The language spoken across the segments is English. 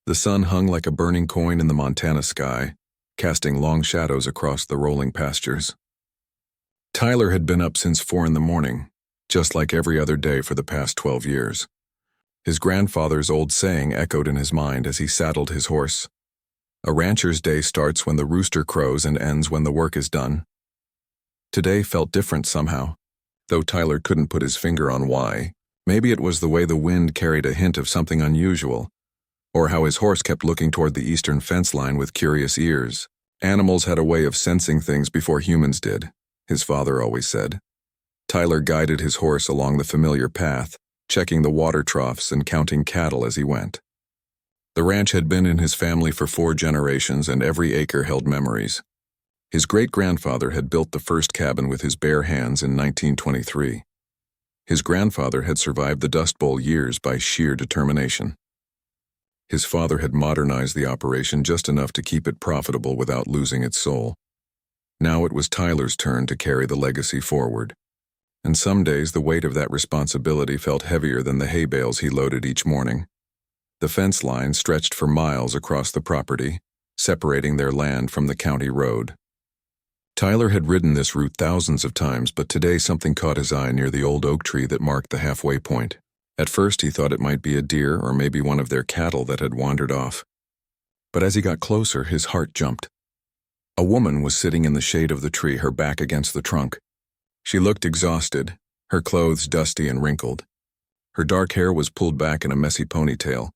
The sun hung like a burning coin in the Montana sky, casting long shadows across the rolling pastures. Tyler had been up since 4 in the morning, just like every other day for the past 12 years. His grandfather's old saying echoed in his mind as he saddled his horse. A rancher's day starts when the rooster crows and ends when the work is done. Today felt different somehow, though Tyler couldn't put his finger on why. Maybe it was the way the wind carried a hint of something unusual, or how his horse kept looking toward the eastern fence line with curious ears. Animals had a way of sensing things before humans did, his father always said. Tyler guided his horse along the familiar path, checking the water troughs and counting cattle as he went. The ranch had been in his family for 4 generations, and every acre held memories. His great-grandfather had built the first cabin with his bare hands in 1923. His grandfather had survived the Dust Bowl years by sheer determination. His father had modernized the operation just enough to keep it profitable without losing its soul. Now it was Tyler's turn to carry the legacy forward. And some days the weight of that responsibility felt heavier than the hay bales he loaded each morning. The fence line stretched for miles across the property, separating their land from the county road. Tyler had ridden this route thousands of times, but today something caught his eye near the old oak tree that marked the halfway point. At first he thought it might be a deer or maybe one of their cattle that had wandered off. But as he got closer, his heart jumped. A woman was sitting in the shade of the tree, her back against the trunk. She looked exhausted, her clothes dusty and wrinkled. Her dark hair was pulled back in a messy ponytail,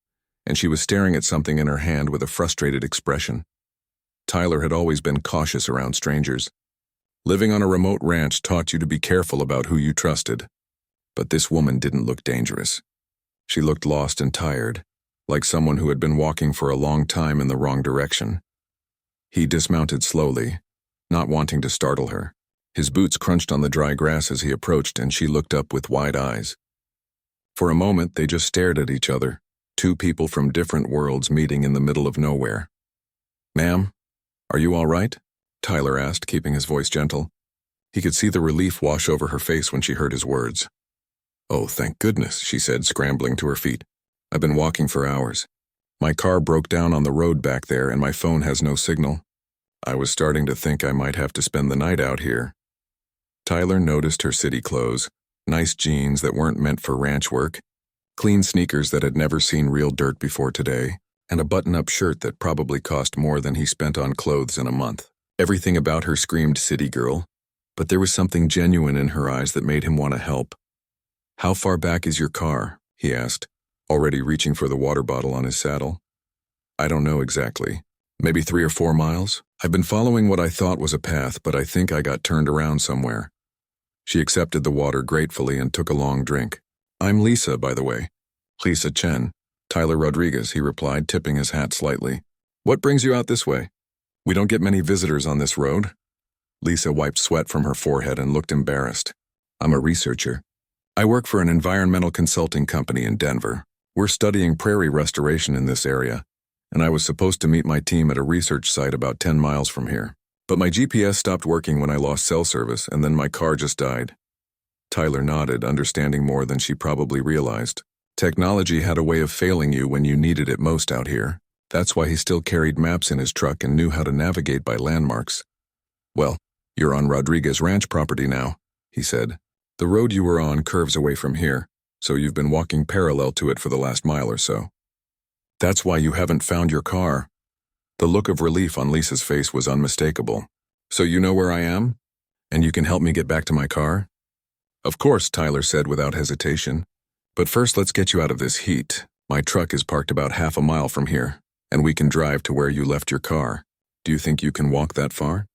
and she was staring at something in her hand with a frustrated expression. Tyler had always been cautious around strangers. Living on a remote ranch taught you to be careful about who you trusted. But this woman didn't look dangerous. She looked lost and tired, like someone who had been walking for a long time in the wrong direction. He dismounted slowly, not wanting to startle her. His boots crunched on the dry grass as he approached, and she looked up with wide eyes. For a moment, they just stared at each other, 2 people from different worlds meeting in the middle of nowhere. "Ma'am, are you all right?" Tyler asked, keeping his voice gentle. He could see the relief wash over her face when she heard his words. "Oh, thank goodness," she said, scrambling to her feet. "I've been walking for hours. My car broke down on the road back there and my phone has no signal. I was starting to think I might have to spend the night out here." Tyler noticed her city clothes, nice jeans that weren't meant for ranch work, clean sneakers that had never seen real dirt before today, and a button-up shirt that probably cost more than he spent on clothes in a month. Everything about her screamed city girl, but there was something genuine in her eyes that made him want to help. "How far back is your car?" he asked, already reaching for the water bottle on his saddle. "I don't know exactly. Maybe 3 or 4 miles? I've been following what I thought was a path, but I think I got turned around somewhere." She accepted the water gratefully and took a long drink. "I'm Lisa, by the way." "Lisa Chen. Tyler Rodriguez," he replied, tipping his hat slightly. "What brings you out this way? We don't get many visitors on this road." Lisa wiped sweat from her forehead and looked embarrassed. "I'm a researcher. I work for an environmental consulting company in Denver. We're studying prairie restoration in this area, and I was supposed to meet my team at a research site about 10 miles from here. But my GPS stopped working when I lost cell service, and then my car just died." Tyler nodded, understanding more than she probably realized. Technology had a way of failing you when you needed it most out here. That's why he still carried maps in his truck and knew how to navigate by landmarks. "Well, you're on Rodriguez Ranch property now," he said. "The road you were on curves away from here, so you've been walking parallel to it for the last mile or so. That's why you haven't found your car." The look of relief on Lisa's face was unmistakable. "So you know where I am? And you can help me get back to my car?" "Of course," Tyler said without hesitation. "But first let's get you out of this heat. My truck is parked about half a mile from here, and we can drive to where you left your car. Do you think you can walk that far?"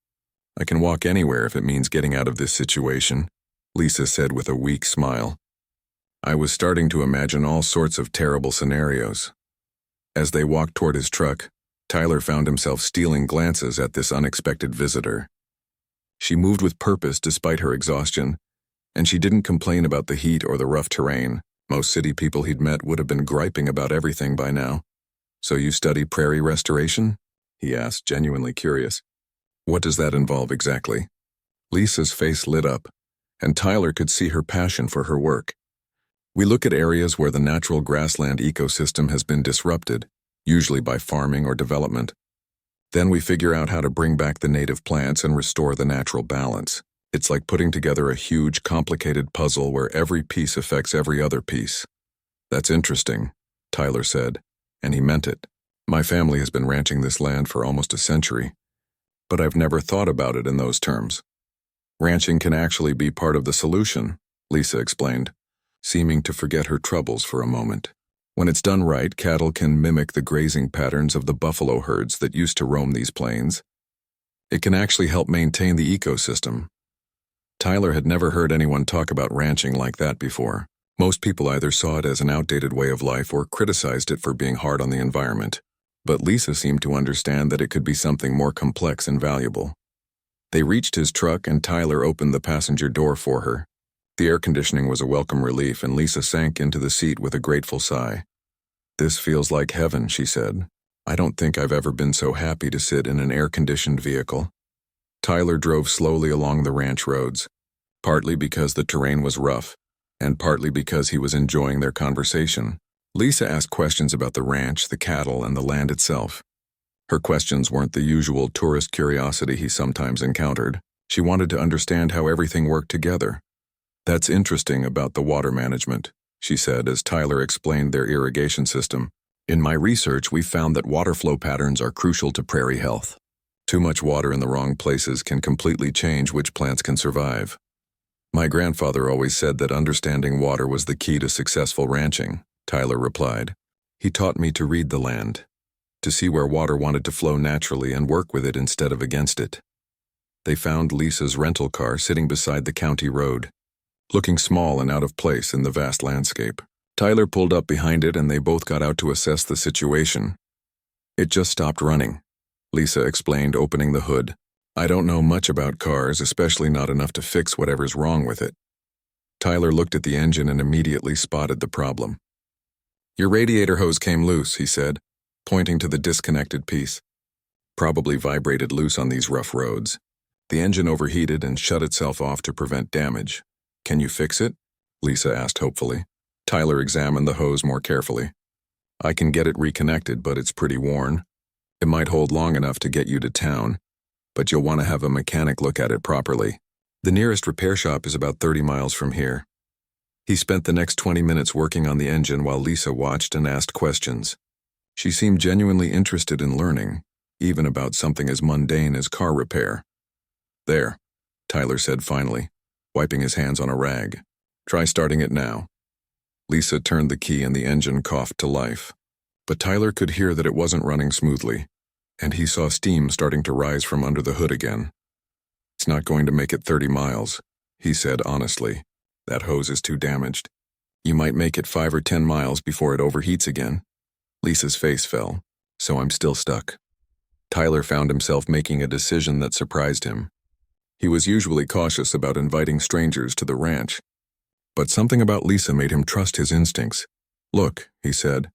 "I can walk anywhere if it means getting out of this situation," Lisa said with a weak smile. I was starting to imagine all sorts of terrible scenarios. As they walked toward his truck, Tyler found himself stealing glances at this unexpected visitor. She moved with purpose despite her exhaustion, and she didn't complain about the heat or the rough terrain. Most city people he'd met would have been griping about everything by now. "So you study prairie restoration?" he asked, genuinely curious. "What does that involve exactly?" Lisa's face lit up, and Tyler could see her passion for her work. "We look at areas where the natural grassland ecosystem has been disrupted, usually by farming or development. Then we figure out how to bring back the native plants and restore the natural balance. It's like putting together a huge, complicated puzzle where every piece affects every other piece. That's interesting, Tyler said, and he meant it. My family has been ranching this land for almost a century, but I've never thought about it in those terms. Ranching can actually be part of the solution, Lisa explained, seeming to forget her troubles for a moment. When it's done right, cattle can mimic the grazing patterns of the buffalo herds that used to roam these plains. It can actually help maintain the ecosystem. Tyler had never heard anyone talk about ranching like that before. Most people either saw it as an outdated way of life or criticized it for being hard on the environment. But Lisa seemed to understand that it could be something more complex and valuable. They reached his truck and Tyler opened the passenger door for her. The air conditioning was a welcome relief and Lisa sank into the seat with a grateful sigh. "This feels like heaven," she said. "I don't think I've ever been so happy to sit in an air-conditioned vehicle." Tyler drove slowly along the ranch roads, partly because the terrain was rough, and partly because he was enjoying their conversation. Lisa asked questions about the ranch, the cattle, and the land itself. Her questions weren't the usual tourist curiosity he sometimes encountered. She wanted to understand how everything worked together. "That's interesting about the water management," she said as Tyler explained their irrigation system. "In my research, we found that water flow patterns are crucial to prairie health. Too much water in the wrong places can completely change which plants can survive. My grandfather always said that understanding water was the key to successful ranching," Tyler replied. "He taught me to read the land, to see where water wanted to flow naturally and work with it instead of against it." They found Lisa's rental car sitting beside the county road, looking small and out of place in the vast landscape. Tyler pulled up behind it and they both got out to assess the situation. "It just stopped running," Lisa explained, opening the hood. "I don't know much about cars, especially not enough to fix whatever's wrong with it." Tyler looked at the engine and immediately spotted the problem. "Your radiator hose came loose," he said, pointing to the disconnected piece. "Probably vibrated loose on these rough roads. The engine overheated and shut itself off to prevent damage. Can you fix it?" Lisa asked hopefully. Tyler examined the hose more carefully. "I can get it reconnected, but it's pretty worn. It might hold long enough to get you to town, but you'll want to have a mechanic look at it properly. The nearest repair shop is about 30 miles from here." He spent the next 20 minutes working on the engine while Lisa watched and asked questions. She seemed genuinely interested in learning, even about something as mundane as car repair. "There," Tyler said finally, wiping his hands on a rag. "Try starting it now." Lisa turned the key and the engine coughed to life. But Tyler could hear that it wasn't running smoothly, and he saw steam starting to rise from under the hood again. "It's not going to make it 30 miles, he said honestly. "That hose is too damaged. You might make it 5 or 10 miles before it overheats again." Lisa's face fell. "So I'm still stuck." Tyler found himself making a decision that surprised him. He was usually cautious about inviting strangers to the ranch, but something about Lisa made him trust his instincts. "Look," he said,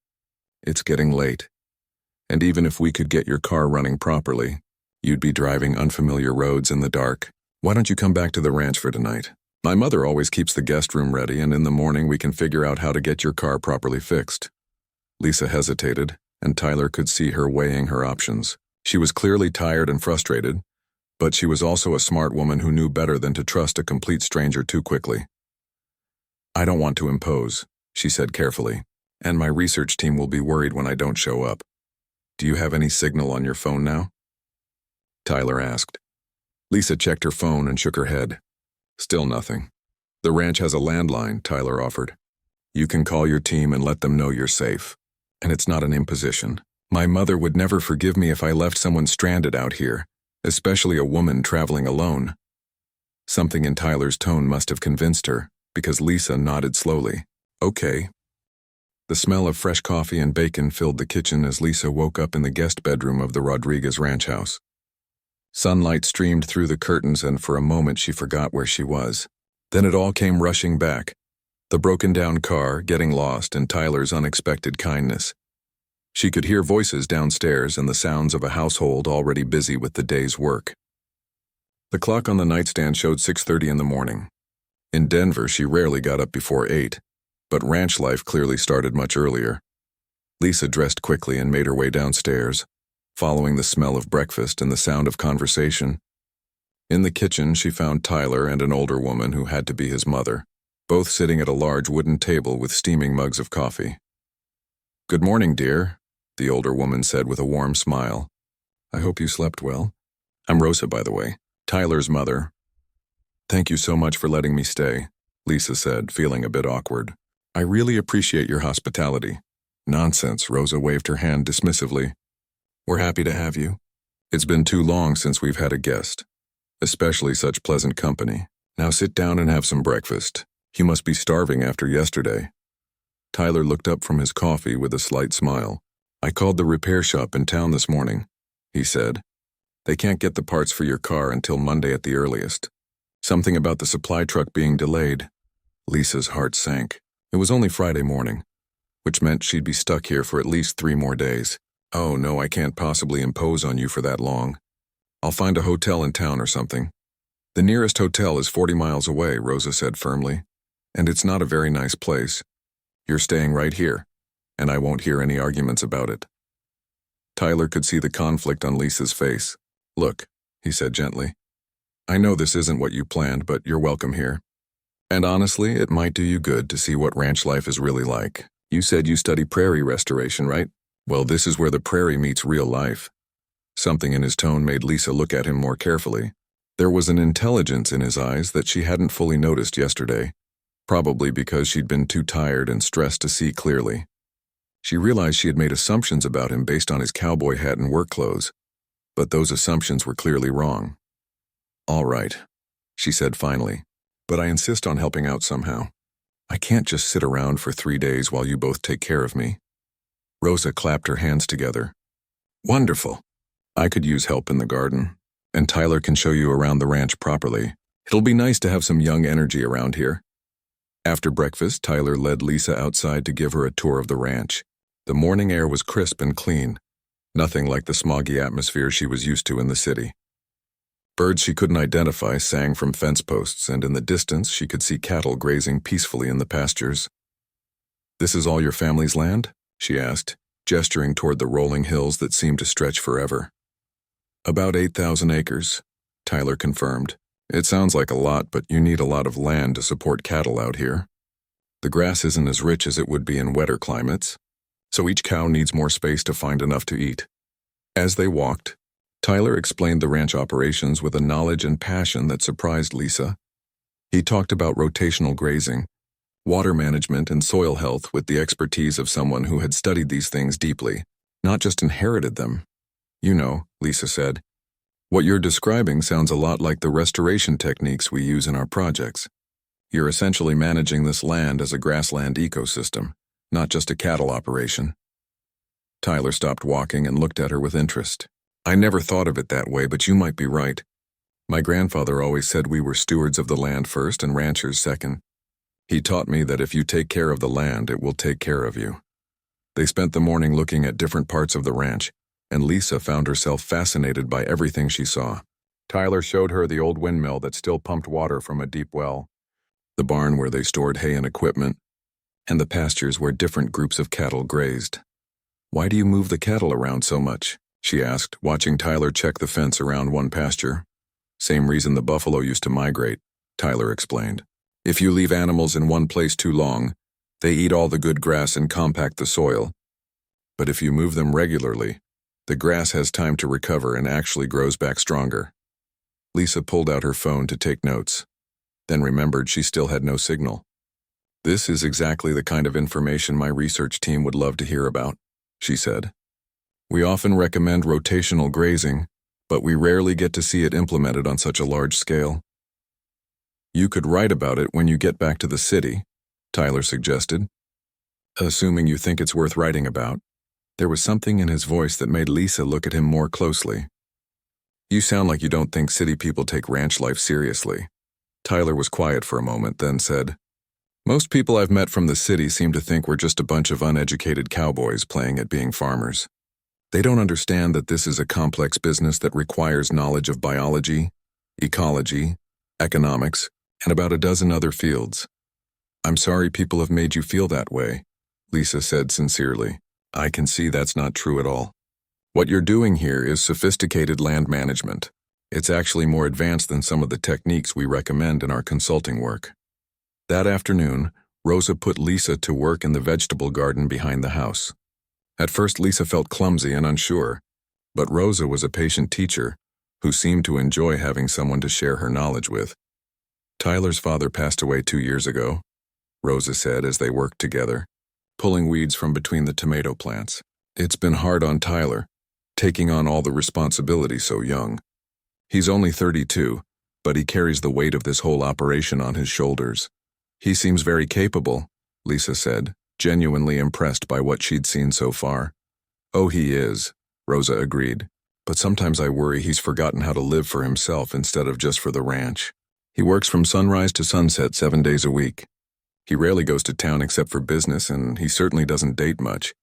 "it's getting late. And even if we could get your car running properly, you'd be driving unfamiliar roads in the dark. Why don't you come back to the ranch for tonight? My mother always keeps the guest room ready, and in the morning we can figure out how to get your car properly fixed." Lisa hesitated, and Tyler could see her weighing her options. She was clearly tired and frustrated, but she was also a smart woman who knew better than to trust a complete stranger too quickly. "I don't want to impose," she said carefully, "and my research team will be worried when I don't show up. Do you have any signal on your phone now?" Tyler asked. Lisa checked her phone and shook her head. "Still nothing." "The ranch has a landline," Tyler offered. "You can call your team and let them know you're safe. And it's not an imposition. My mother would never forgive me if I left someone stranded out here, especially a woman traveling alone." Something in Tyler's tone must have convinced her, because Lisa nodded slowly. "Okay." The smell of fresh coffee and bacon filled the kitchen as Lisa woke up in the guest bedroom of the Rodriguez ranch house. Sunlight streamed through the curtains and for a moment she forgot where she was. Then it all came rushing back. The broken-down car, getting lost, and Tyler's unexpected kindness. She could hear voices downstairs and the sounds of a household already busy with the day's work. The clock on the nightstand showed 6:30 in the morning. In Denver, she rarely got up before 8, but ranch life clearly started much earlier. Lisa dressed quickly and made her way downstairs, following the smell of breakfast and the sound of conversation. In the kitchen, she found Tyler and an older woman who had to be his mother, both sitting at a large wooden table with steaming mugs of coffee. "Good morning, dear," the older woman said with a warm smile. "I hope you slept well. I'm Rosa, by the way, Tyler's mother." "Thank you so much for letting me stay," Lisa said, feeling a bit awkward. "I really appreciate your hospitality." "Nonsense," Rosa waved her hand dismissively. "We're happy to have you. It's been too long since we've had a guest, especially such pleasant company. Now sit down and have some breakfast. You must be starving after yesterday." Tyler looked up from his coffee with a slight smile. "I called the repair shop in town this morning," he said. "They can't get the parts for your car until Monday at the earliest. Something about the supply truck being delayed." Lisa's heart sank. It was only Friday morning, which meant she'd be stuck here for at least 3 more days. "Oh no, I can't possibly impose on you for that long. I'll find a hotel in town or something." "The nearest hotel is 40 miles away," Rosa said firmly. "And it's not a very nice place. You're staying right here, and I won't hear any arguments about it." Tyler could see the conflict on Lisa's face. "Look," he said gently, "I know this isn't what you planned, but you're welcome here. And honestly, it might do you good to see what ranch life is really like. You said you study prairie restoration, right? Well, this is where the prairie meets real life." Something in his tone made Lisa look at him more carefully. There was an intelligence in his eyes that she hadn't fully noticed yesterday, probably because she'd been too tired and stressed to see clearly. She realized she had made assumptions about him based on his cowboy hat and work clothes, but those assumptions were clearly wrong. "All right," she said finally, "but I insist on helping out somehow. I can't just sit around for 3 days while you both take care of me." Rosa clapped her hands together. "Wonderful. I could use help in the garden, and Tyler can show you around the ranch properly. It'll be nice to have some young energy around here." After breakfast, Tyler led Lisa outside to give her a tour of the ranch. The morning air was crisp and clean, nothing like the smoggy atmosphere she was used to in the city. Birds she couldn't identify sang from fence posts, and in the distance she could see cattle grazing peacefully in the pastures. "This is all your family's land?" she asked, gesturing toward the rolling hills that seemed to stretch forever. "About 8,000 acres, Tyler confirmed. "It sounds like a lot, but you need a lot of land to support cattle out here. The grass isn't as rich as it would be in wetter climates, so each cow needs more space to find enough to eat." As they walked, Tyler explained the ranch operations with a knowledge and passion that surprised Lisa. He talked about rotational grazing, water management, and soil health with the expertise of someone who had studied these things deeply, not just inherited them. "You know," Lisa said, "what you're describing sounds a lot like the restoration techniques we use in our projects. You're essentially managing this land as a grassland ecosystem, not just a cattle operation." Tyler stopped walking and looked at her with interest. "I never thought of it that way, but you might be right. My grandfather always said we were stewards of the land first and ranchers second. He taught me that if you take care of the land, it will take care of you." They spent the morning looking at different parts of the ranch, and Lisa found herself fascinated by everything she saw. Tyler showed her the old windmill that still pumped water from a deep well, the barn where they stored hay and equipment, and the pastures where different groups of cattle grazed. "Why do you move the cattle around so much?" she asked, watching Tyler check the fence around one pasture. "Same reason the buffalo used to migrate," Tyler explained. "If you leave animals in one place too long, they eat all the good grass and compact the soil. But if you move them regularly, the grass has time to recover and actually grows back stronger." Lisa pulled out her phone to take notes, then remembered she still had no signal. "This is exactly the kind of information my research team would love to hear about," she said. "We often recommend rotational grazing, but we rarely get to see it implemented on such a large scale." "You could write about it when you get back to the city," Tyler suggested. "Assuming you think it's worth writing about." There was something in his voice that made Lisa look at him more closely. "You sound like you don't think city people take ranch life seriously." Tyler was quiet for a moment, then said, "Most people I've met from the city seem to think we're just a bunch of uneducated cowboys playing at being farmers. They don't understand that this is a complex business that requires knowledge of biology, ecology, economics, and about a dozen other fields." "I'm sorry people have made you feel that way," Lisa said sincerely. I can see that's not true at all. What you're doing here is sophisticated land management. It's actually more advanced than some of the techniques we recommend in our consulting work. That afternoon, Rosa put Lisa to work in the vegetable garden behind the house. At first, Lisa felt clumsy and unsure, but Rosa was a patient teacher who seemed to enjoy having someone to share her knowledge with. Tyler's father passed away 2 years ago, Rosa said as they worked together, pulling weeds from between the tomato plants. It's been hard on Tyler, taking on all the responsibility so young. He's only 32, but he carries the weight of this whole operation on his shoulders. He seems very capable, Lisa said, genuinely impressed by what she'd seen so far. Oh, he is, Rosa agreed, but sometimes I worry he's forgotten how to live for himself instead of just for the ranch. He works from sunrise to sunset 7 days a week. He rarely goes to town except for business, and he certainly doesn't date much.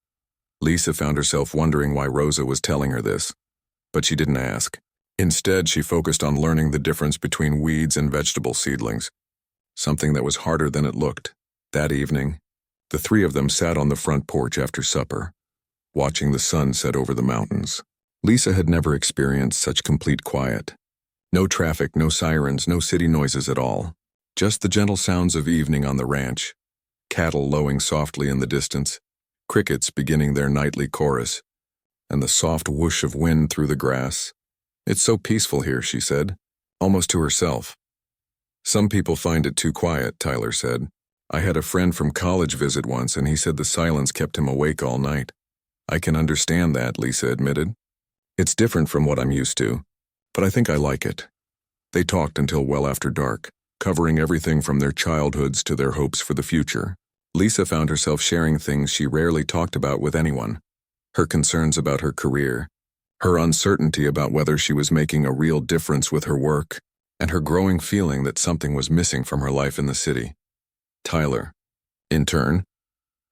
Lisa found herself wondering why Rosa was telling her this, but she didn't ask. Instead, she focused on learning the difference between weeds and vegetable seedlings, something that was harder than it looked. That evening, the three of them sat on the front porch after supper, watching the sun set over the mountains. Lisa had never experienced such complete quiet. No traffic, no sirens, no city noises at all. Just the gentle sounds of evening on the ranch, cattle lowing softly in the distance, crickets beginning their nightly chorus, and the soft whoosh of wind through the grass. It's so peaceful here, she said, almost to herself. Some people find it too quiet, Tyler said. I had a friend from college visit once, and he said the silence kept him awake all night. I can understand that, Lisa admitted. It's different from what I'm used to, but I think I like it. They talked until well after dark, covering everything from their childhoods to their hopes for the future. Lisa found herself sharing things she rarely talked about with anyone. Her concerns about her career, her uncertainty about whether she was making a real difference with her work, and her growing feeling that something was missing from her life in the city. Tyler, in turn,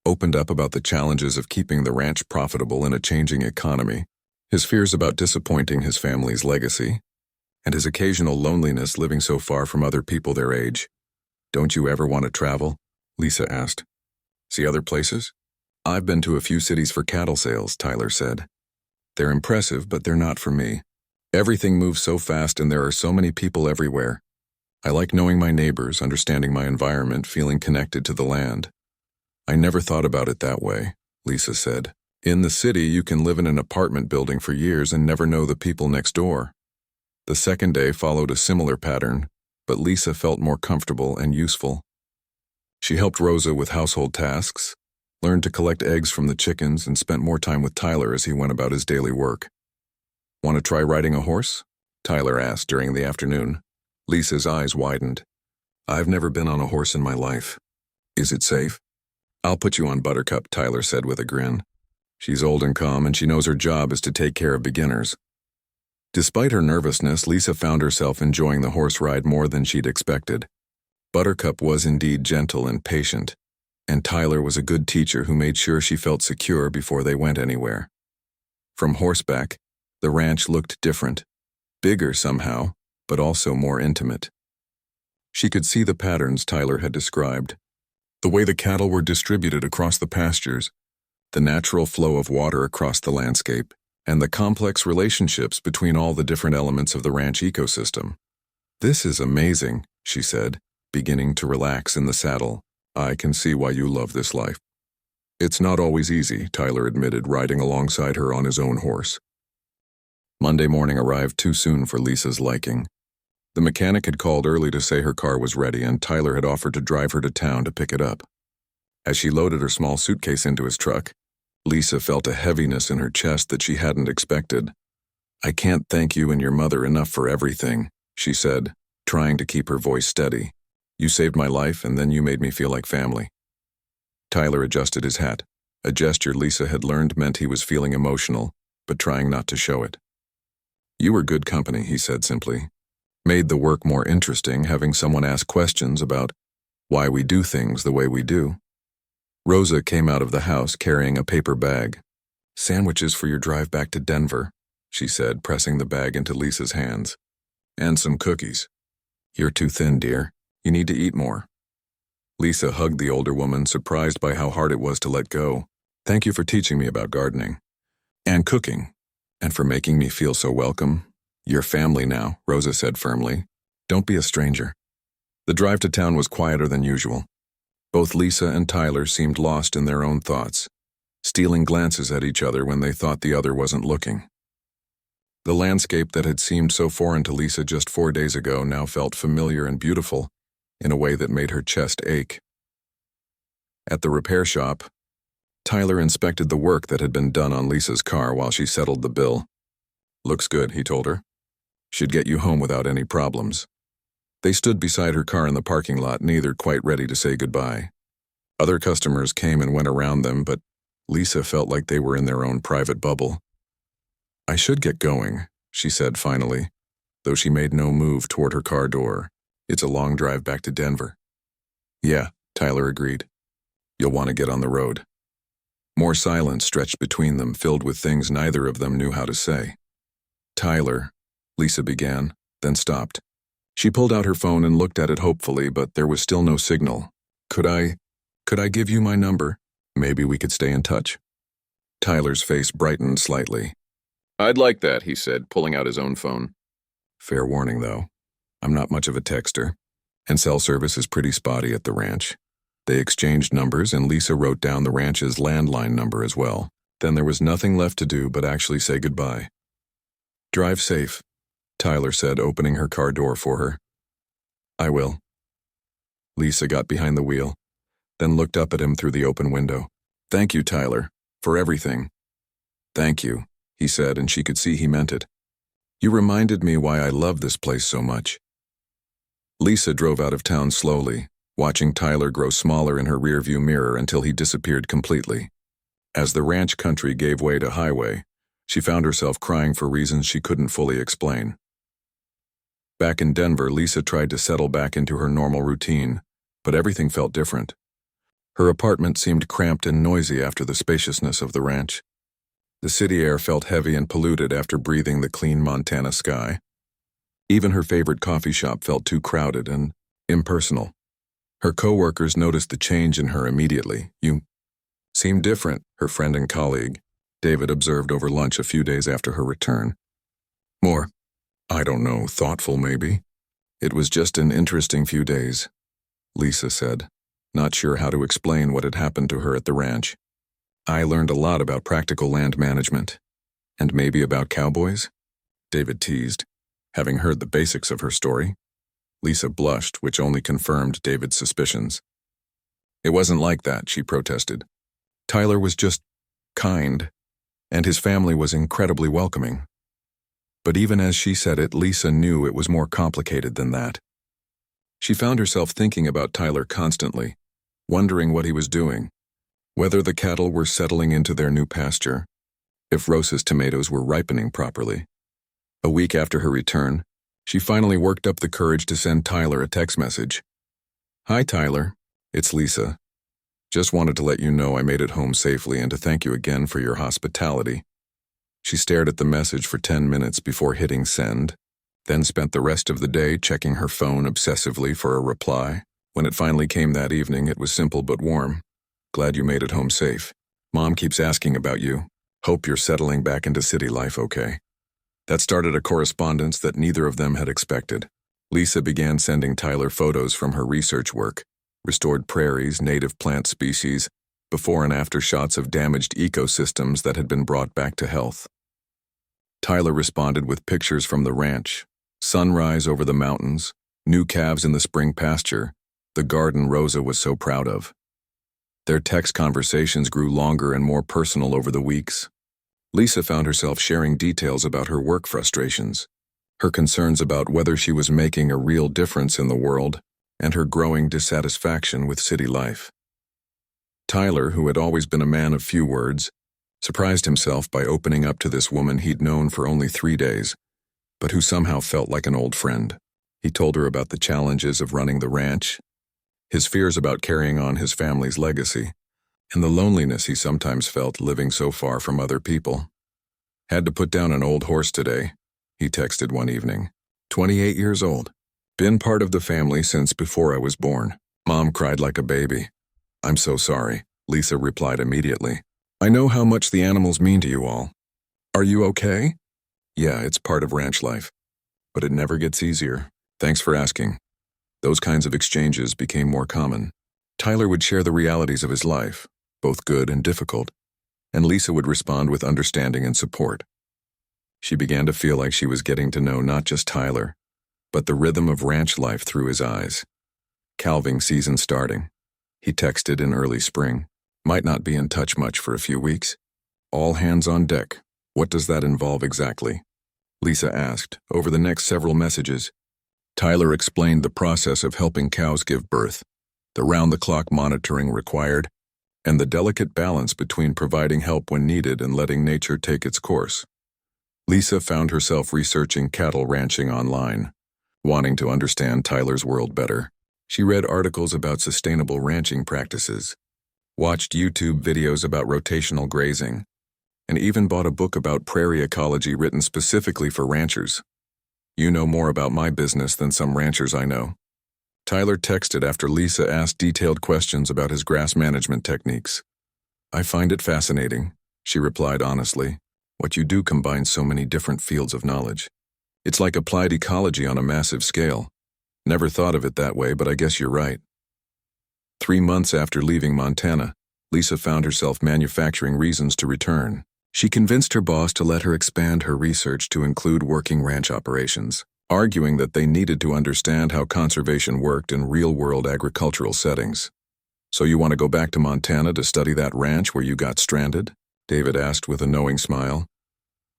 opened up about the challenges of keeping the ranch profitable in a changing economy, his fears about disappointing his family's legacy, and his occasional loneliness living so far from other people their age. Don't you ever want to travel? Lisa asked. See other places? I've been to a few cities for cattle sales, Tyler said. They're impressive, but they're not for me. Everything moves so fast and there are so many people everywhere. I like knowing my neighbors, understanding my environment, feeling connected to the land. I never thought about it that way, Lisa said. In the city, you can live in an apartment building for years and never know the people next door. The second day followed a similar pattern, but Lisa felt more comfortable and useful. She helped Rosa with household tasks, learned to collect eggs from the chickens, and spent more time with Tyler as he went about his daily work. Want to try riding a horse? Tyler asked during the afternoon. Lisa's eyes widened. I've never been on a horse in my life. Is it safe? I'll put you on Buttercup, Tyler said with a grin. She's old and calm, and she knows her job is to take care of beginners. Despite her nervousness, Lisa found herself enjoying the horse ride more than she'd expected. Buttercup was indeed gentle and patient, and Tyler was a good teacher who made sure she felt secure before they went anywhere. From horseback, the ranch looked different, bigger somehow, but also more intimate. She could see the patterns Tyler had described, the way the cattle were distributed across the pastures, the natural flow of water across the landscape, and the complex relationships between all the different elements of the ranch ecosystem. This is amazing, she said, beginning to relax in the saddle. I can see why you love this life. It's not always easy, Tyler admitted, riding alongside her on his own horse. Monday morning arrived too soon for Lisa's liking. The mechanic had called early to say her car was ready, and Tyler had offered to drive her to town to pick it up. As she loaded her small suitcase into his truck, Lisa felt a heaviness in her chest that she hadn't expected. I can't thank you and your mother enough for everything, she said, trying to keep her voice steady. You saved my life, and then you made me feel like family. Tyler adjusted his hat, a gesture Lisa had learned meant he was feeling emotional, but trying not to show it. You were good company, he said simply. Made the work more interesting having someone ask questions about why we do things the way we do. Rosa came out of the house carrying a paper bag. Sandwiches for your drive back to Denver, she said, pressing the bag into Lisa's hands. And some cookies. You're too thin, dear. You need to eat more. Lisa hugged the older woman, surprised by how hard it was to let go. Thank you for teaching me about gardening and cooking, and for making me feel so welcome. You're family now, Rosa said firmly. Don't be a stranger. The drive to town was quieter than usual. Both Lisa and Tyler seemed lost in their own thoughts, stealing glances at each other when they thought the other wasn't looking. The landscape that had seemed so foreign to Lisa just 4 days ago now felt familiar and beautiful in a way that made her chest ache. At the repair shop, Tyler inspected the work that had been done on Lisa's car while she settled the bill. Looks good, he told her. Should get you home without any problems. They stood beside her car in the parking lot, neither quite ready to say goodbye. Other customers came and went around them, but Lisa felt like they were in their own private bubble. I should get going, she said finally, though she made no move toward her car door. It's a long drive back to Denver. Yeah, Tyler agreed. You'll want to get on the road. More silence stretched between them, filled with things neither of them knew how to say. Tyler, Lisa began, then stopped. She pulled out her phone and looked at it hopefully, but there was still no signal. Could I give you my number? Maybe we could stay in touch. Tyler's face brightened slightly. I'd like that, he said, pulling out his own phone. Fair warning, though. I'm not much of a texter, and cell service is pretty spotty at the ranch. They exchanged numbers, and Lisa wrote down the ranch's landline number as well. Then there was nothing left to do but actually say goodbye. Drive safe, Tyler said, opening her car door for her. I will. Lisa got behind the wheel, then looked up at him through the open window. Thank you, Tyler, for everything. Thank you, he said, and she could see he meant it. You reminded me why I love this place so much. Lisa drove out of town slowly, watching Tyler grow smaller in her rearview mirror until he disappeared completely. As the ranch country gave way to highway, she found herself crying for reasons she couldn't fully explain. Back in Denver, Lisa tried to settle back into her normal routine, but everything felt different. Her apartment seemed cramped and noisy after the spaciousness of the ranch. The city air felt heavy and polluted after breathing the clean Montana sky. Even her favorite coffee shop felt too crowded and impersonal. Her coworkers noticed the change in her immediately. You seem different, her friend and colleague, David, observed over lunch a few days after her return. More, I don't know, thoughtful maybe. It was just an interesting few days, Lisa said, not sure how to explain what had happened to her at the ranch. I learned a lot about practical land management. And maybe about cowboys? David teased, having heard the basics of her story. Lisa blushed, which only confirmed David's suspicions. It wasn't like that, she protested. Tyler was just kind, and his family was incredibly welcoming. But even as she said it, Lisa knew it was more complicated than that. She found herself thinking about Tyler constantly, wondering what he was doing, whether the cattle were settling into their new pasture, if Rosa's tomatoes were ripening properly. A week after her return, she finally worked up the courage to send Tyler a text message. Hi, Tyler. It's Lisa. Just wanted to let you know I made it home safely and to thank you again for your hospitality. She stared at the message for 10 minutes before hitting send, then spent the rest of the day checking her phone obsessively for a reply. When it finally came that evening, it was simple but warm. Glad you made it home safe. Mom keeps asking about you. Hope you're settling back into city life okay. That started a correspondence that neither of them had expected. Lisa began sending Tyler photos from her research work, restored prairies, native plant species, before and after shots of damaged ecosystems that had been brought back to health. Tyler responded with pictures from the ranch, sunrise over the mountains, new calves in the spring pasture, the garden Rosa was so proud of. Their text conversations grew longer and more personal over the weeks. Lisa found herself sharing details about her work frustrations, her concerns about whether she was making a real difference in the world, and her growing dissatisfaction with city life. Tyler, who had always been a man of few words, surprised himself by opening up to this woman he'd known for only 3 days, but who somehow felt like an old friend. He told her about the challenges of running the ranch, his fears about carrying on his family's legacy, and the loneliness he sometimes felt living so far from other people. Had to put down an old horse today, he texted one evening. 28 years old. Been part of the family since before I was born. Mom cried like a baby. I'm so sorry, Lisa replied immediately. I know how much the animals mean to you all. Are you okay? Yeah, it's part of ranch life. But it never gets easier. Thanks for asking. Those kinds of exchanges became more common. Tyler would share the realities of his life, both good and difficult, and Lisa would respond with understanding and support. She began to feel like she was getting to know not just Tyler, but the rhythm of ranch life through his eyes. Calving season starting. He texted in early spring. Might not be in touch much for a few weeks. All hands on deck. What does that involve exactly? Lisa asked, over the next several messages. Tyler explained the process of helping cows give birth, the round-the-clock monitoring required, and the delicate balance between providing help when needed and letting nature take its course. Lisa found herself researching cattle ranching online, wanting to understand Tyler's world better. She read articles about sustainable ranching practices, watched YouTube videos about rotational grazing, and even bought a book about prairie ecology written specifically for ranchers. You know more about my business than some ranchers I know. Tyler texted after Lisa asked detailed questions about his grass management techniques. I find it fascinating, she replied honestly. What you do combines so many different fields of knowledge. It's like applied ecology on a massive scale. Never thought of it that way, but I guess you're right. 3 months after leaving Montana, Lisa found herself manufacturing reasons to return. She convinced her boss to let her expand her research to include working ranch operations, arguing that they needed to understand how conservation worked in real-world agricultural settings. So you want to go back to Montana to study that ranch where you got stranded? David asked with a knowing smile.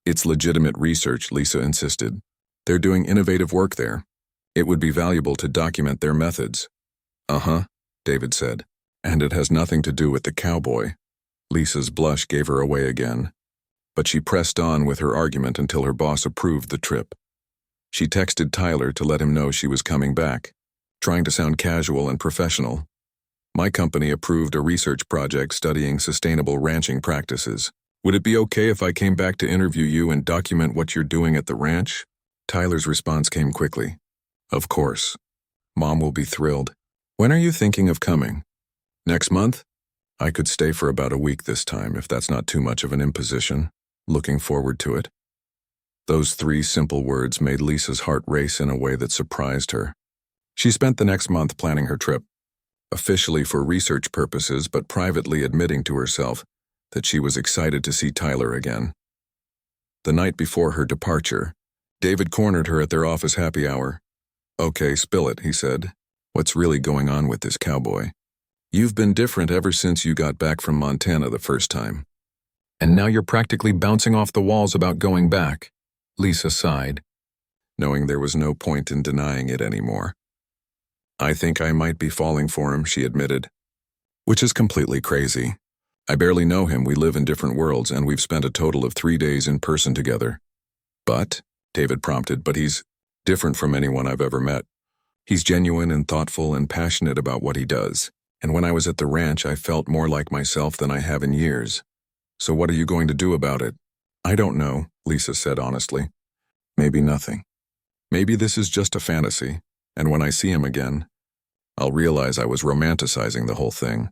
It's legitimate research, Lisa insisted. They're doing innovative work there. It would be valuable to document their methods. Uh-huh, David said. And it has nothing to do with the cowboy. Lisa's blush gave her away again. But she pressed on with her argument until her boss approved the trip. She texted Tyler to let him know she was coming back, trying to sound casual and professional. My company approved a research project studying sustainable ranching practices. Would it be okay if I came back to interview you and document what you're doing at the ranch? Tyler's response came quickly. Of course. Mom will be thrilled. When are you thinking of coming? Next month? I could stay for about a week this time if that's not too much of an imposition. Looking forward to it. Those 3 simple words made Lisa's heart race in a way that surprised her. She spent the next month planning her trip, officially for research purposes but privately admitting to herself that she was excited to see Tyler again. The night before her departure, David cornered her at their office happy hour. Okay, spill it, he said. What's really going on with this cowboy? You've been different ever since you got back from Montana the first time. And now you're practically bouncing off the walls about going back. Lisa sighed, knowing there was no point in denying it anymore. I think I might be falling for him, she admitted. Which is completely crazy. I barely know him, we live in different worlds, and we've spent a total of 3 days in person together. But, David prompted, but he's different from anyone I've ever met. He's genuine and thoughtful and passionate about what he does. And when I was at the ranch, I felt more like myself than I have in years. So what are you going to do about it? I don't know, Lisa said honestly. Maybe nothing. Maybe this is just a fantasy, and when I see him again, I'll realize I was romanticizing the whole thing.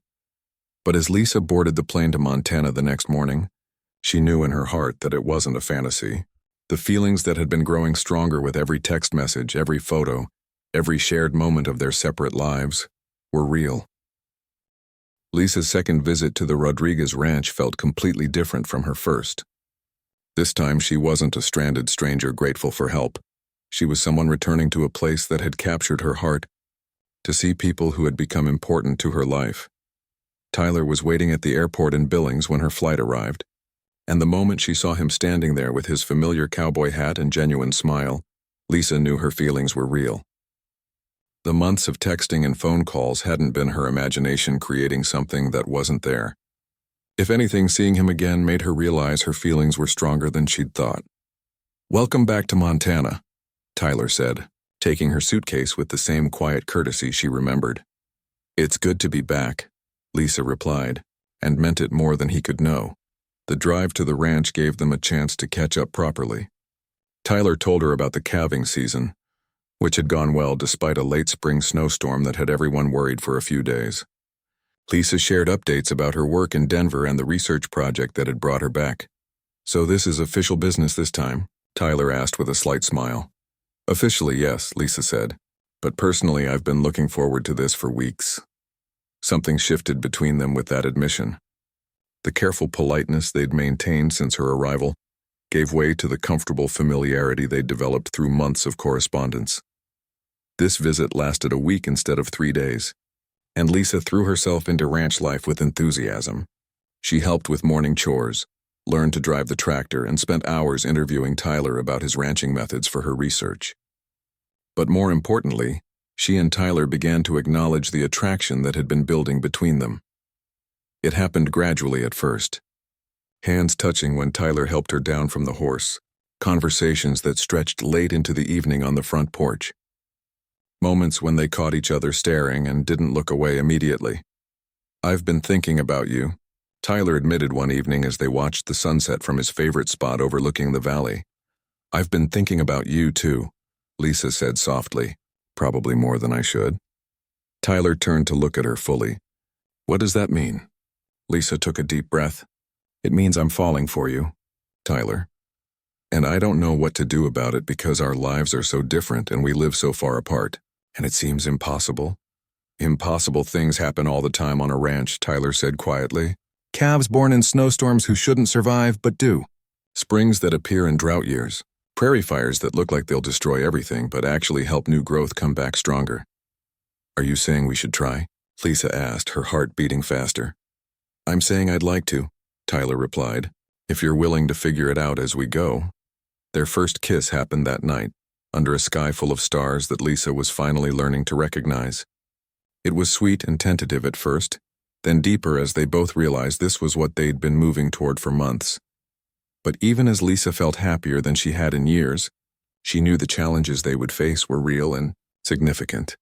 But as Lisa boarded the plane to Montana the next morning, she knew in her heart that it wasn't a fantasy. The feelings that had been growing stronger with every text message, every photo, every shared moment of their separate lives, were real. Lisa's second visit to the Rodriguez ranch felt completely different from her first. This time she wasn't a stranded stranger grateful for help. She was someone returning to a place that had captured her heart, to see people who had become important to her life. Tyler was waiting at the airport in Billings when her flight arrived, and the moment she saw him standing there with his familiar cowboy hat and genuine smile, Lisa knew her feelings were real. The months of texting and phone calls hadn't been her imagination creating something that wasn't there. If anything, seeing him again made her realize her feelings were stronger than she'd thought. Welcome back to Montana, Tyler said, taking her suitcase with the same quiet courtesy she remembered. It's good to be back, Lisa replied, and meant it more than he could know. The drive to the ranch gave them a chance to catch up properly. Tyler told her about the calving season, which had gone well despite a late spring snowstorm that had everyone worried for a few days. Lisa shared updates about her work in Denver and the research project that had brought her back. "So this is official business this time?" Tyler asked with a slight smile. "Officially, yes," Lisa said. "But personally, I've been looking forward to this for weeks." Something shifted between them with that admission. The careful politeness they'd maintained since her arrival gave way to the comfortable familiarity they'd developed through months of correspondence. This visit lasted a week instead of 3 days, and Lisa threw herself into ranch life with enthusiasm. She helped with morning chores, learned to drive the tractor, and spent hours interviewing Tyler about his ranching methods for her research. But more importantly, she and Tyler began to acknowledge the attraction that had been building between them. It happened gradually at first. Hands touching when Tyler helped her down from the horse, conversations that stretched late into the evening on the front porch. Moments when they caught each other staring and didn't look away immediately. "I've been thinking about you," Tyler admitted one evening as they watched the sunset from his favorite spot overlooking the valley. "I've been thinking about you too," Lisa said softly, "probably more than I should." Tyler turned to look at her fully. "What does that mean?" Lisa took a deep breath. "It means I'm falling for you, Tyler. And I don't know what to do about it because our lives are so different and we live so far apart. And it seems impossible." "Impossible things happen all the time on a ranch," Tyler said quietly. "Calves born in snowstorms who shouldn't survive but do. Springs that appear in drought years. Prairie fires that look like they'll destroy everything but actually help new growth come back stronger." "Are you saying we should try?" Lisa asked, her heart beating faster. "I'm saying I'd like to," Tyler replied, "if you're willing to figure it out as we go." Their first kiss happened that night, under a sky full of stars that Lisa was finally learning to recognize. It was sweet and tentative at first, then deeper as they both realized this was what they'd been moving toward for months. But even as Lisa felt happier than she had in years, she knew the challenges they would face were real and significant.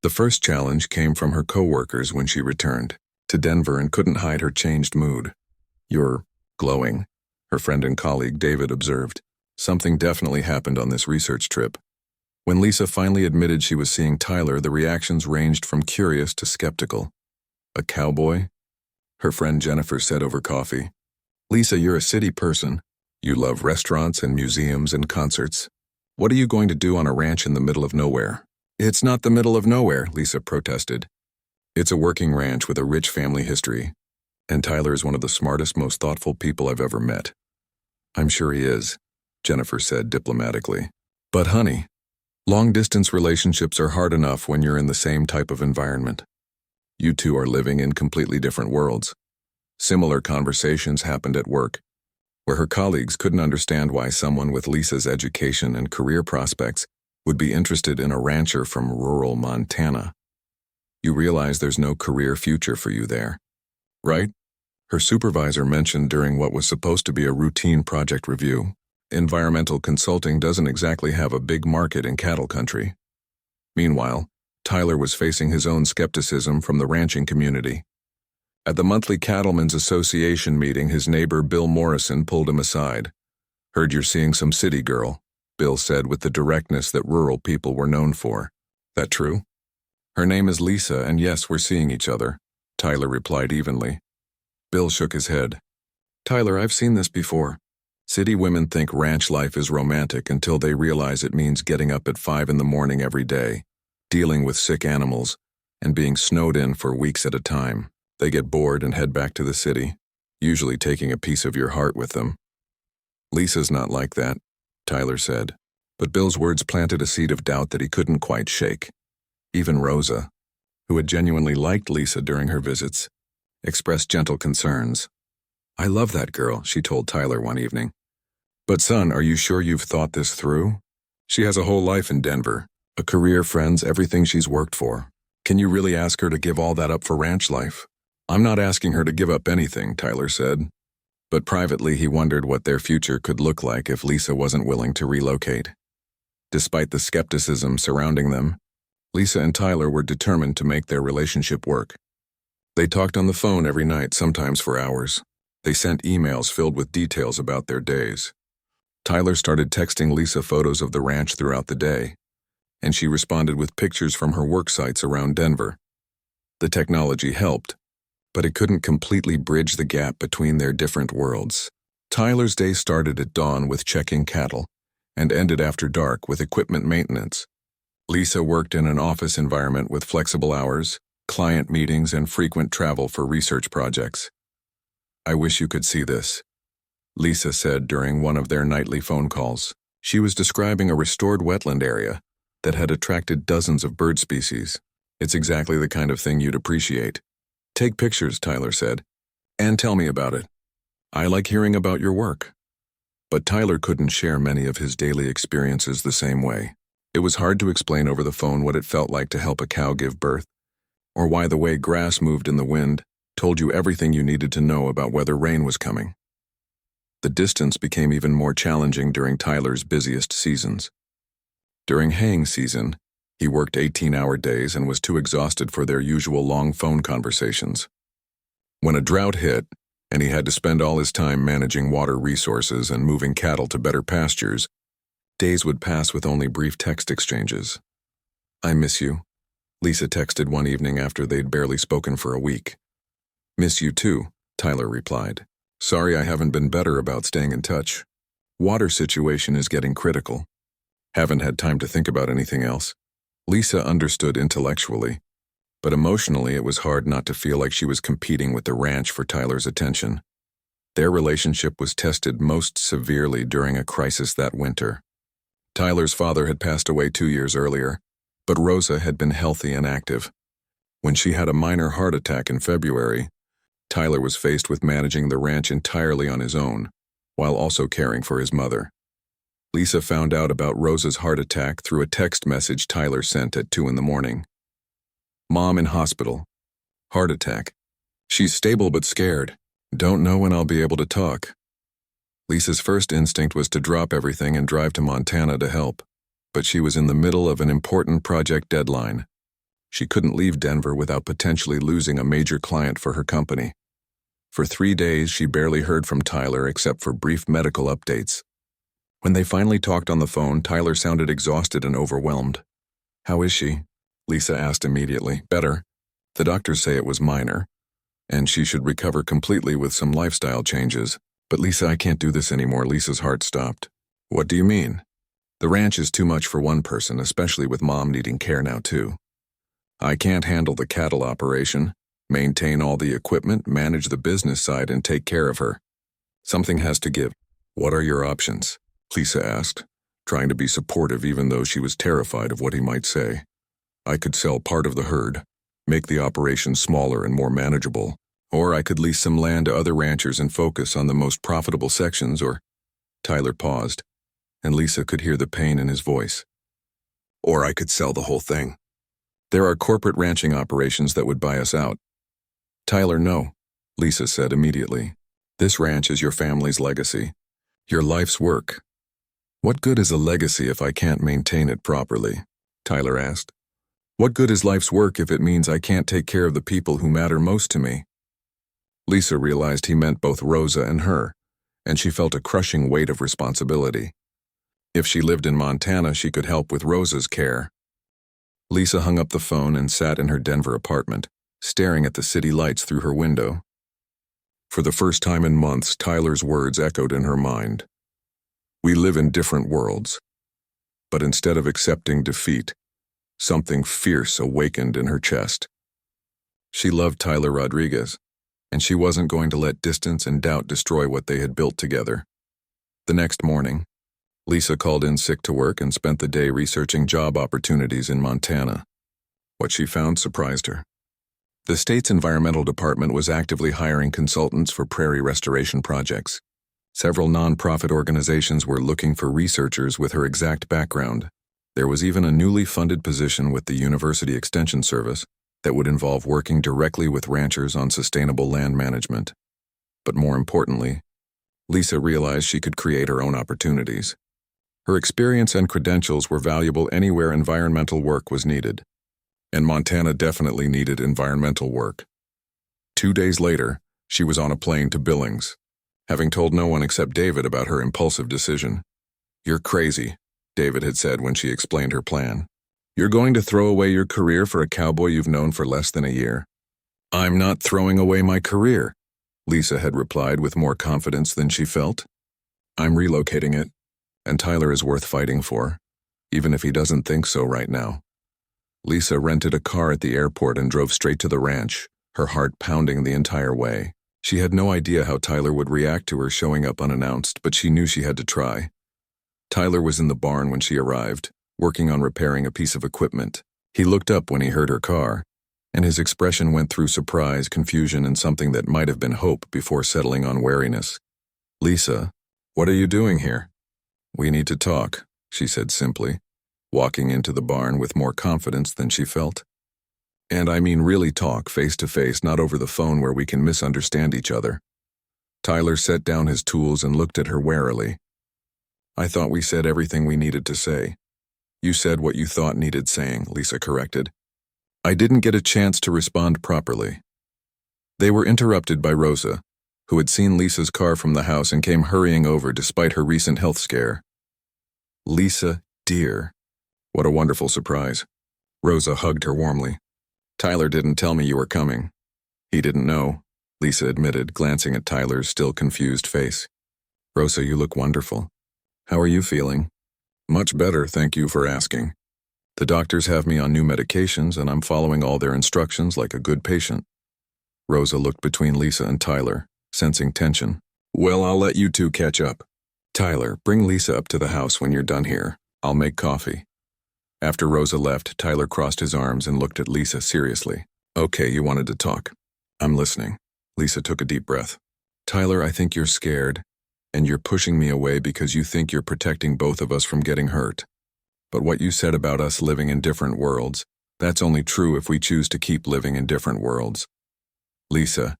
The first challenge came from her coworkers when she returned to Denver and couldn't hide her changed mood. "You're glowing," her friend and colleague David observed. Something definitely happened on this research trip. When Lisa finally admitted she was seeing Tyler, the reactions ranged from curious to skeptical. "A cowboy?" her friend Jennifer said over coffee. "Lisa, you're a city person. You love restaurants and museums and concerts. What are you going to do on a ranch in the middle of nowhere?" "It's not the middle of nowhere," Lisa protested. "It's a working ranch with a rich family history. And Tyler is one of the smartest, most thoughtful people I've ever met." "I'm sure he is," Jennifer said diplomatically. "But honey, long-distance relationships are hard enough when you're in the same type of environment. You two are living in completely different worlds." Similar conversations happened at work, where her colleagues couldn't understand why someone with Lisa's education and career prospects would be interested in a rancher from rural Montana. "You realize there's no career future for you there, right?" her supervisor mentioned during what was supposed to be a routine project review. "Environmental consulting doesn't exactly have a big market in cattle country." Meanwhile, Tyler was facing his own skepticism from the ranching community. At the monthly Cattlemen's Association meeting, his neighbor Bill Morrison pulled him aside. "Heard you're seeing some city girl," Bill said with the directness that rural people were known for. "That true?" "Her name is Lisa, and yes, we're seeing each other," Tyler replied evenly. Bill shook his head. "Tyler, I've seen this before. City women think ranch life is romantic until they realize it means getting up at 5 in the morning every day, dealing with sick animals, and being snowed in for weeks at a time. They get bored and head back to the city, usually taking a piece of your heart with them." "Lisa's not like that," Tyler said, but Bill's words planted a seed of doubt that he couldn't quite shake. Even Rosa, who had genuinely liked Lisa during her visits, expressed gentle concerns. "I love that girl," she told Tyler one evening. "But son, are you sure you've thought this through? She has a whole life in Denver, a career, friends, everything she's worked for. Can you really ask her to give all that up for ranch life?" "I'm not asking her to give up anything," Tyler said. But privately he wondered what their future could look like if Lisa wasn't willing to relocate. Despite the skepticism surrounding them, Lisa and Tyler were determined to make their relationship work. They talked on the phone every night, sometimes for hours. They sent emails filled with details about their days. Tyler started texting Lisa photos of the ranch throughout the day, and she responded with pictures from her work sites around Denver. The technology helped, but it couldn't completely bridge the gap between their different worlds. Tyler's day started at dawn with checking cattle and ended after dark with equipment maintenance. Lisa worked in an office environment with flexible hours, client meetings, and frequent travel for research projects. "I wish you could see this," Lisa said during one of their nightly phone calls. She was describing a restored wetland area that had attracted dozens of bird species. "It's exactly the kind of thing you'd appreciate." "Take pictures," Tyler said, "and tell me about it. I like hearing about your work." But Tyler couldn't share many of his daily experiences the same way. It was hard to explain over the phone what it felt like to help a cow give birth, or why the way grass moved in the wind told you everything you needed to know about whether rain was coming. The distance became even more challenging during Tyler's busiest seasons. During haying season, he worked 18-hour days and was too exhausted for their usual long phone conversations. When a drought hit, and he had to spend all his time managing water resources and moving cattle to better pastures, days would pass with only brief text exchanges. "I miss you," Lisa texted one evening after they'd barely spoken for a week. "Miss you too," Tyler replied. "Sorry I haven't been better about staying in touch. Water situation is getting critical. Haven't had time to think about anything else." Lisa understood intellectually, but emotionally it was hard not to feel like she was competing with the ranch for Tyler's attention. Their relationship was tested most severely during a crisis that winter. Tyler's father had passed away 2 years earlier, but Rosa had been healthy and active. When she had a minor heart attack in February, Tyler was faced with managing the ranch entirely on his own, while also caring for his mother. Lisa found out about Rosa's heart attack through a text message Tyler sent at 2 in the morning. "Mom in hospital. Heart attack. She's stable but scared. Don't know when I'll be able to talk." Lisa's first instinct was to drop everything and drive to Montana to help, but she was in the middle of an important project deadline. She couldn't leave Denver without potentially losing a major client for her company. For 3 days, she barely heard from Tyler except for brief medical updates. When they finally talked on the phone, Tyler sounded exhausted and overwhelmed. "How is she?" Lisa asked immediately. "Better. The doctors say it was minor, and she should recover completely with some lifestyle changes. But Lisa, I can't do this anymore." Lisa's heart stopped. "What do you mean?" "The ranch is too much for one person, especially with Mom needing care now too. I can't handle the cattle operation, maintain all the equipment, manage the business side, and take care of her. Something has to give." "What are your options?" Lisa asked, trying to be supportive even though she was terrified of what he might say. "I could sell part of the herd, make the operation smaller and more manageable, or I could lease some land to other ranchers and focus on the most profitable sections, or—" Tyler paused, and Lisa could hear the pain in his voice. "Or I could sell the whole thing. There are corporate ranching operations that would buy us out." "Tyler, no," Lisa said immediately. "This ranch is your family's legacy, your life's work." "What good is a legacy if I can't maintain it properly?" Tyler asked. "What good is life's work if it means I can't take care of the people who matter most to me?" Lisa realized he meant both Rosa and her, and she felt a crushing weight of responsibility. If she lived in Montana, she could help with Rosa's care. Lisa hung up the phone and sat in her Denver apartment, staring at the city lights through her window. For the first time in months, Tyler's words echoed in her mind. "We live in different worlds." But instead of accepting defeat, something fierce awakened in her chest. She loved Tyler Rodriguez, and she wasn't going to let distance and doubt destroy what they had built together. The next morning, Lisa called in sick to work and spent the day researching job opportunities in Montana. What she found surprised her. The state's environmental department was actively hiring consultants for prairie restoration projects. Several nonprofit organizations were looking for researchers with her exact background. There was even a newly funded position with the University Extension Service that would involve working directly with ranchers on sustainable land management. But more importantly, Lisa realized she could create her own opportunities. Her experience and credentials were valuable anywhere environmental work was needed. And Montana definitely needed environmental work. 2 days later, she was on a plane to Billings, having told no one except David about her impulsive decision. "You're crazy," David had said when she explained her plan. You're going to throw away your career for a cowboy you've known for less than a year? I'm not throwing away my career, Lisa had replied with more confidence than she felt. I'm relocating it, and Tyler is worth fighting for, even if he doesn't think so right now. Lisa rented a car at the airport and drove straight to the ranch, her heart pounding the entire way. She had no idea how Tyler would react to her showing up unannounced, but she knew she had to try. Tyler was in the barn when she arrived, working on repairing a piece of equipment. He looked up when he heard her car, and his expression went through surprise, confusion, and something that might have been hope before settling on wariness. Lisa, what are you doing here? We need to talk, she said simply, walking into the barn with more confidence than she felt. And I mean really talk, face to face, not over the phone where we can misunderstand each other. Tyler set down his tools and looked at her warily. I thought we said everything we needed to say. You said what you thought needed saying, Lisa corrected. I didn't get a chance to respond properly. They were interrupted by Rosa, who had seen Lisa's car from the house and came hurrying over despite her recent health scare. Lisa, dear. What a wonderful surprise. Rosa hugged her warmly. Tyler didn't tell me you were coming. He didn't know, Lisa admitted, glancing at Tyler's still confused face. Rosa, you look wonderful. How are you feeling? Much better, thank you for asking. The doctors have me on new medications and I'm following all their instructions like a good patient. Rosa looked between Lisa and Tyler, sensing tension. Well, I'll let you two catch up. Tyler, bring Lisa up to the house when you're done here. I'll make coffee. After Rosa left, Tyler crossed his arms and looked at Lisa seriously. Okay, you wanted to talk. I'm listening. Lisa took a deep breath. Tyler, I think you're scared, and you're pushing me away because you think you're protecting both of us from getting hurt. But what you said about us living in different worlds, that's only true if we choose to keep living in different worlds. Lisa,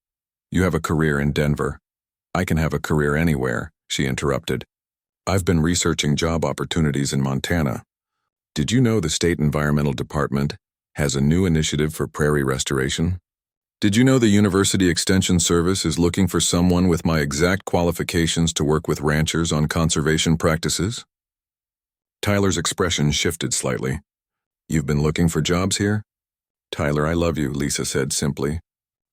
you have a career in Denver. I can have a career anywhere, she interrupted. I've been researching job opportunities in Montana. Did you know the State Environmental Department has a new initiative for prairie restoration? Did you know the University Extension Service is looking for someone with my exact qualifications to work with ranchers on conservation practices? Tyler's expression shifted slightly. You've been looking for jobs here? Tyler, I love you, Lisa said simply.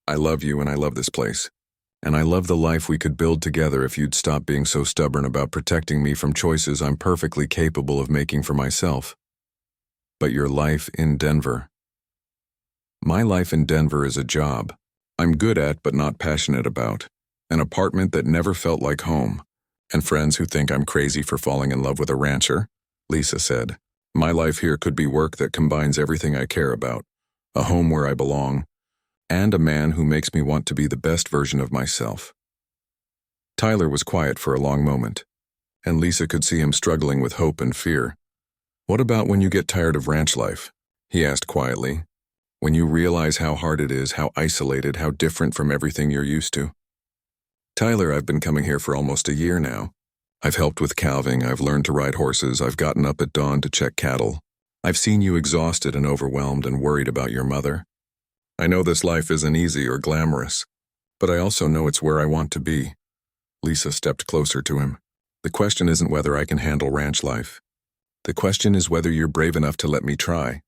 I love you and I love this place. And I love the life we could build together if you'd stop being so stubborn about protecting me from choices I'm perfectly capable of making for myself. But your life in Denver. My life in Denver is a job I'm good at but not passionate about, an apartment that never felt like home, and friends who think I'm crazy for falling in love with a rancher, Lisa said. My life here could be work that combines everything I care about, a home where I belong, and a man who makes me want to be the best version of myself. Tyler was quiet for a long moment, and Lisa could see him struggling with hope and fear. What about when you get tired of ranch life? He asked quietly. When you realize how hard it is, how isolated, how different from everything you're used to. Tyler, I've been coming here for almost a year now. I've helped with calving, I've learned to ride horses, I've gotten up at dawn to check cattle. I've seen you exhausted and overwhelmed and worried about your mother. I know this life isn't easy or glamorous, but I also know it's where I want to be. Lisa stepped closer to him. The question isn't whether I can handle ranch life. The question is whether you're brave enough to let me try.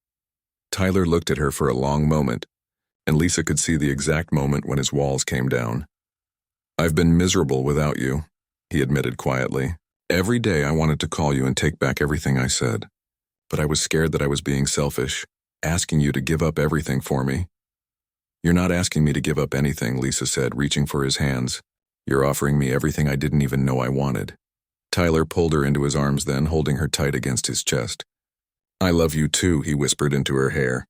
Tyler looked at her for a long moment, and Lisa could see the exact moment when his walls came down. I've been miserable without you, he admitted quietly. Every day I wanted to call you and take back everything I said, but I was scared that I was being selfish, asking you to give up everything for me. You're not asking me to give up anything, Lisa said, reaching for his hands. You're offering me everything I didn't even know I wanted. Tyler pulled her into his arms then, holding her tight against his chest. I love you too, he whispered into her hair.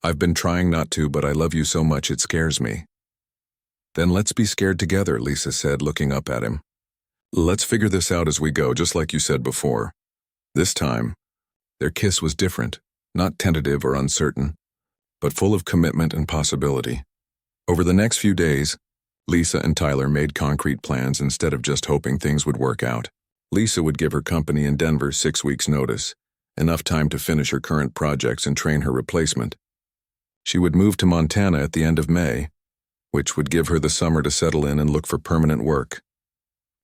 I've been trying not to, but I love you so much it scares me. Then let's be scared together, Lisa said, looking up at him. Let's figure this out as we go, just like you said before. This time, their kiss was different, not tentative or uncertain, but full of commitment and possibility. Over the next few days, Lisa and Tyler made concrete plans instead of just hoping things would work out. Lisa would give her company in Denver 6 weeks' notice, enough time to finish her current projects and train her replacement. She would move to Montana at the end of May, which would give her the summer to settle in and look for permanent work.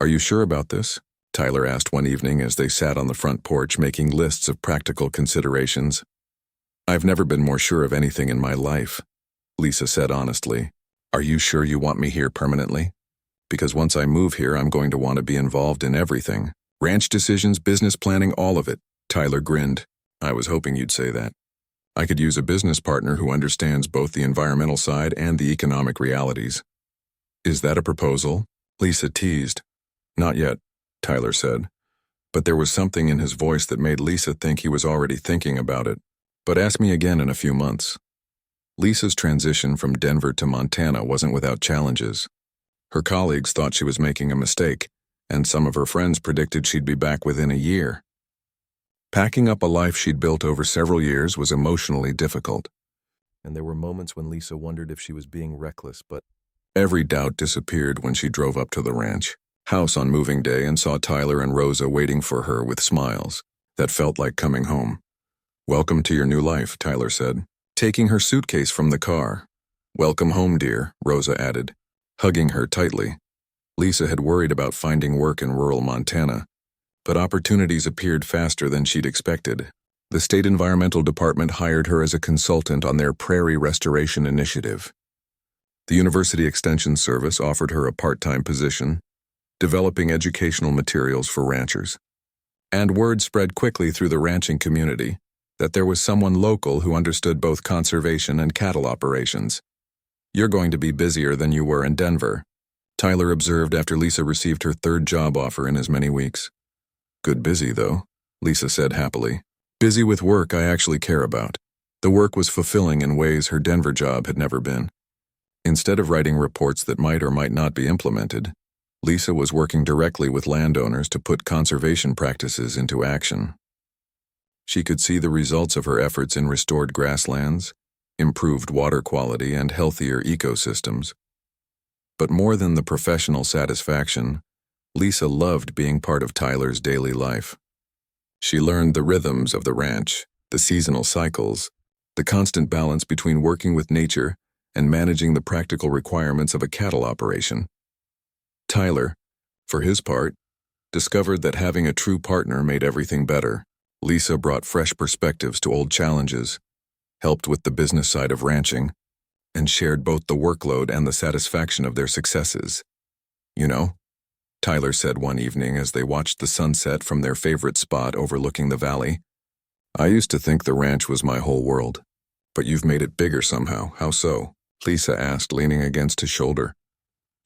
Are you sure about this? Tyler asked one evening as they sat on the front porch making lists of practical considerations. I've never been more sure of anything in my life, Lisa said honestly. Are you sure you want me here permanently? Because once I move here, I'm going to want to be involved in everything. Ranch decisions, business planning, all of it. Tyler grinned. I was hoping you'd say that. I could use a business partner who understands both the environmental side and the economic realities. Is that a proposal? Lisa teased. Not yet, Tyler said. But there was something in his voice that made Lisa think he was already thinking about it. But ask me again in a few months. Lisa's transition from Denver to Montana wasn't without challenges. Her colleagues thought she was making a mistake, and some of her friends predicted she'd be back within a year. Packing up a life she'd built over several years was emotionally difficult, and there were moments when Lisa wondered if she was being reckless, but every doubt disappeared when she drove up to the ranch house on moving day and saw Tyler and Rosa waiting for her with smiles that felt like coming home. Welcome to your new life, Tyler said, taking her suitcase from the car. Welcome home, dear, Rosa added, hugging her tightly. Lisa had worried about finding work in rural Montana, but opportunities appeared faster than she'd expected. The state environmental department hired her as a consultant on their prairie restoration initiative. The University Extension Service offered her a part-time position, developing educational materials for ranchers. And word spread quickly through the ranching community that there was someone local who understood both conservation and cattle operations. You're going to be busier than you were in Denver, Tyler observed after Lisa received her third job offer in as many weeks. Good busy, though, Lisa said happily. Busy with work I actually care about. The work was fulfilling in ways her Denver job had never been. Instead of writing reports that might or might not be implemented, Lisa was working directly with landowners to put conservation practices into action. She could see the results of her efforts in restored grasslands, improved water quality, and healthier ecosystems. But more than the professional satisfaction, Lisa loved being part of Tyler's daily life. She learned the rhythms of the ranch, the seasonal cycles, the constant balance between working with nature and managing the practical requirements of a cattle operation. Tyler, for his part, discovered that having a true partner made everything better. Lisa brought fresh perspectives to old challenges, helped with the business side of ranching, and shared both the workload and the satisfaction of their successes. You know, Tyler said one evening as they watched the sunset from their favorite spot overlooking the valley, I used to think the ranch was my whole world, but you've made it bigger somehow. How so? Lisa asked, leaning against his shoulder.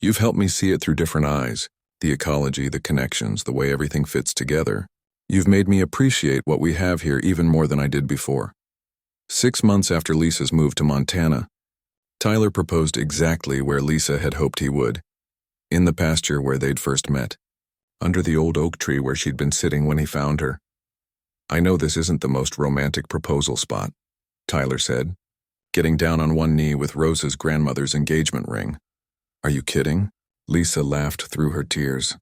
You've helped me see it through different eyes, the ecology, the connections, the way everything fits together. You've made me appreciate what we have here even more than I did before. 6 months after Lisa's move to Montana, Tyler proposed exactly where Lisa had hoped he would, in the pasture where they'd first met, under the old oak tree where she'd been sitting when he found her. I know this isn't the most romantic proposal spot, Tyler said, getting down on one knee with Rosa's grandmother's engagement ring. Are you kidding? Lisa laughed through her tears.